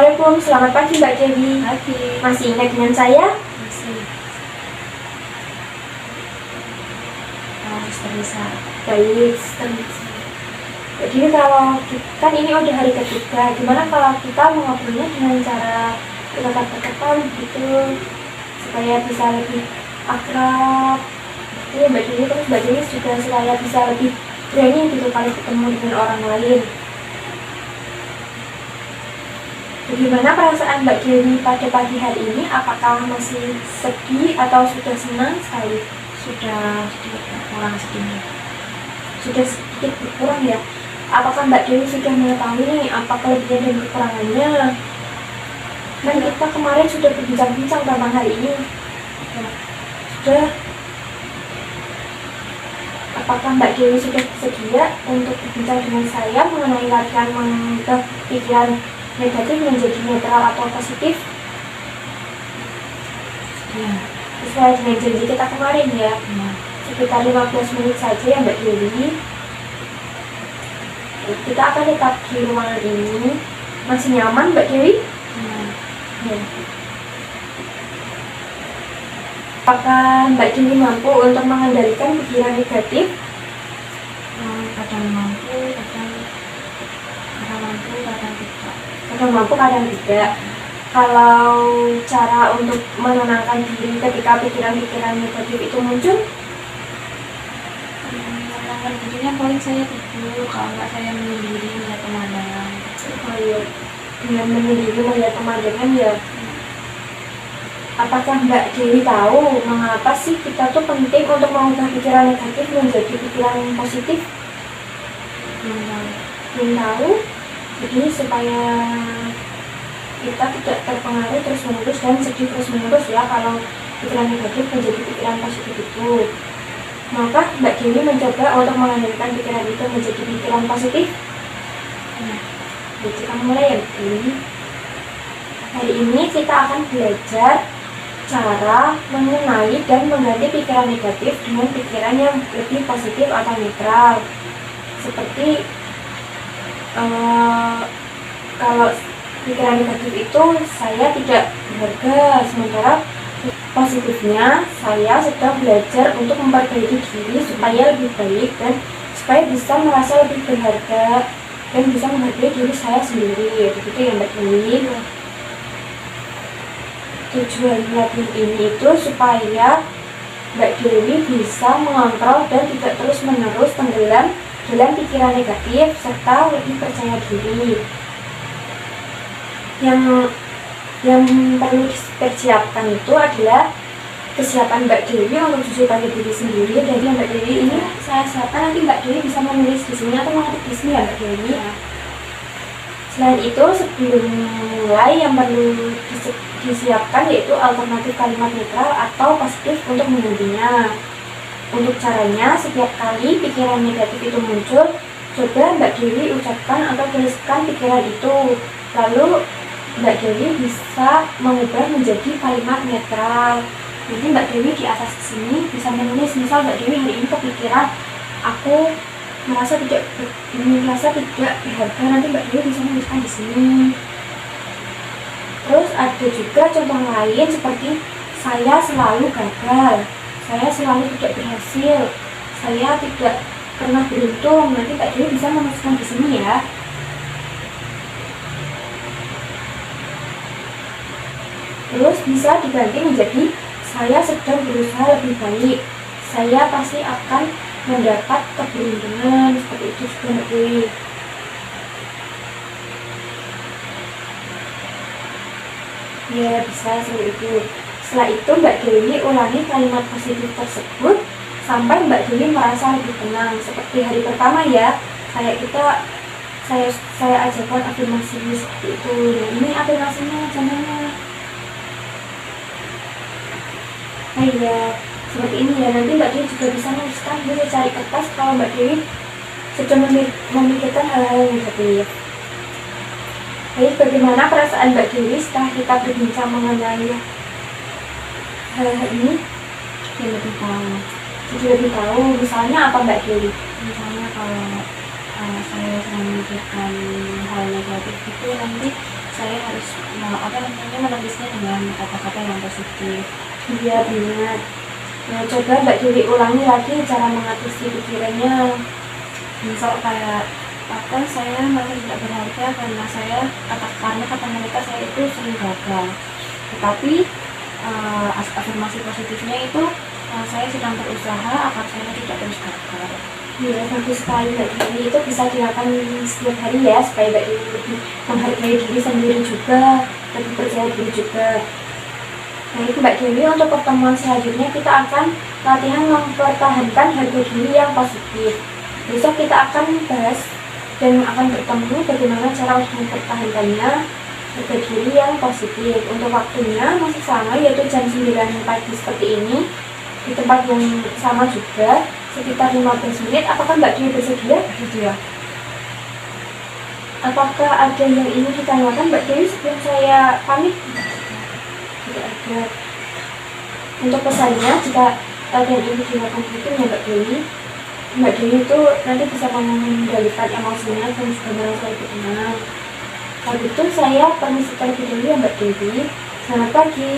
Assalamualaikum, selamat pagi Mbak Dewi. Pagi. Masih ingat dengan saya? Masih. Sister Lisa. Baik, Sister Lisa. Jadi kalau kan ini udah hari ketiga, gimana kalau kita mengobrolnya dengan cara bertatap-tatapan gitu, supaya bisa lebih akrab. Iya Mbak Dewi, terus Mbak Dewi juga supaya bisa lebih berani gitu kalau ketemu dengan orang lain. Bagaimana perasaan Mbak Dewi pada pagi hari ini? Apakah masih sedih atau sudah senang sekali? Sudah sedikit berkurang sedihnya. Sudah sedikit berkurang ya? Apakah Mbak Dewi sudah mengetahui nih apa kelebihan dan kekurangannya? Kan kita kemarin sudah berbincang-bincang tentang hari ini. Sudah. Apakah Mbak Dewi sudah bersedia untuk berbincang dengan saya mengenai latihan mengubah pikiran negatif menjadi netral atau positif? Ya. Sesuai dengan janji kita kemarin ya. Sekitar 15 menit saja ya Mbak Dewi. Kita akan tetap di ruangan ini. Masih nyaman Mbak Dewi? Ya. Apakah Mbak Dewi mampu untuk mengendalikan pikiran negatif? Kadang mampu, kadang mampu, kadang tidak. Kadang mampu, kadang tidak. Kalau cara untuk menenangkan diri ketika pikiran-pikiran negatif itu muncul? Menenangkan dirinya paling saya tidur, kalau nggak saya menyendiri melihat pemandangan. Oh iya, dengan menyendiri melihat pemandangan ya. Apakah Mbak Dewi tahu mengapa sih kita tuh penting untuk mengubah pikiran negatif menjadi pikiran positif? Belum tahu. Jadi supaya kita tidak terpengaruh terus-menerus dan sedih terus-menerus ya kalau pikiran negatif menjadi pikiran positif itu. Maka Mbak Dewi mencoba untuk mengendalikan pikiran itu menjadi pikiran positif. Jadi kita mulai ya Mbak Dewi. Hari ini kita akan belajar cara mengenali dan mengganti pikiran negatif dengan pikiran yang lebih positif atau netral. Seperti kalau pikiran negatif itu saya tidak berharga, sementara positifnya saya sedang belajar untuk memperbaiki diri supaya lebih baik dan supaya bisa merasa lebih berharga dan bisa menghargai diri saya sendiri. Begitu ya Mbak Dewi. Tujuan latihan ini itu supaya Mbak Dewi bisa mengontrol dan tidak terus-menerus tenggelam dalam pikiran negatif serta lebih percaya diri. Yang perlu dipersiapkan itu adalah kesiapan Mbak Dewi untuk jujur pada diri sendiri. Jadi Mbak Dewi ini saya siapkan, nanti Mbak Dewi bisa menulis di sini atau mengetik di sini ya Mbak Dewi. Selain itu, sebelum mulai yang perlu disiapkan yaitu alternatif kalimat netral atau positif untuk menggantinya. Untuk caranya, setiap kali pikiran negatif itu muncul, coba Mbak Dewi ucapkan atau tuliskan pikiran itu. Lalu Mbak Dewi bisa mengubah menjadi kalimat netral. Jadi Mbak Dewi di atas sini bisa menulis, misal Mbak Dewi hari ini kepikiran aku merasa tidak berharga, nanti Mbak Dewi bisa menuliskan di sini. Terus ada juga contoh lain seperti saya selalu gagal, saya selalu tidak berhasil, saya tidak pernah beruntung. Nanti Mbak Dewi bisa menuliskan di sini ya. Terus bisa diganti menjadi saya sedang berusaha lebih baik, saya pasti akan mendapat keberuntungan. Seperti itu juga Mbak Dewi. Ya bisa seperti itu. Setelah itu Mbak Dewi ulangi kalimat positif tersebut sampai Mbak Dewi merasa lebih tenang. Seperti hari pertama ya, saya ajarkan afirmasi seperti itu. Nah, ini afirmasinya caranya. Nah ya, seperti ini ya. Nanti Mbak Dewi juga bisa menuliskan, bisa cari kertas kalau Mbak Dewi sedang memikirkan hal-hal yang negatif. Baik, bagaimana perasaan Mbak Dewi setelah kita berbincang mengenai hal-hal ini? Jadi lebih tahu. Jadi lebih tahu, misalnya apa Mbak Dewi? Misalnya kalau saya sedang memikirkan hal negatif itu, nanti saya harus menulisnya dengan kata-kata yang positif. Iya benar. Nah, coba Mbak Dewi ulangi lagi cara mengatasi pikirannya. Misal kayak saya merasa tidak berharga karena kata mereka saya itu sering gagal. Tetapi afirmasi positifnya itu saya sedang berusaha agar saya tidak terus gagal. Iya, bagus sekali Mbak Dewi. Itu bisa dilakukan setiap hari ya, supaya Mbak Dewi lebih menghargai diri sendiri juga, lebih percaya diri juga. Nah itu Mbak Dewi, untuk pertemuan selanjutnya kita akan latihan mempertahankan harga diri yang positif. Besok kita akan bahas dan akan bertemu bagaimana cara untuk mempertahankannya harga diri yang positif. Untuk waktunya masih sama, yaitu jam 9 pagi seperti ini, di tempat yang sama juga, sekitar 15 menit. Apakah Mbak Dewi bersedia? Gitu ya. Apakah ada yang ingin ditanyakan Mbak Dewi sebelum saya pamit? Tidak ada. Untuk pesannya, jika latihan ini dilakukan rutin ya Mbak Dewi itu nanti bisa mengendalikan emosinya dan juga merasa lebih tenang. Kalau gitu saya permisi terlebih dahulu ya Mbak Dewi. Selamat pagi.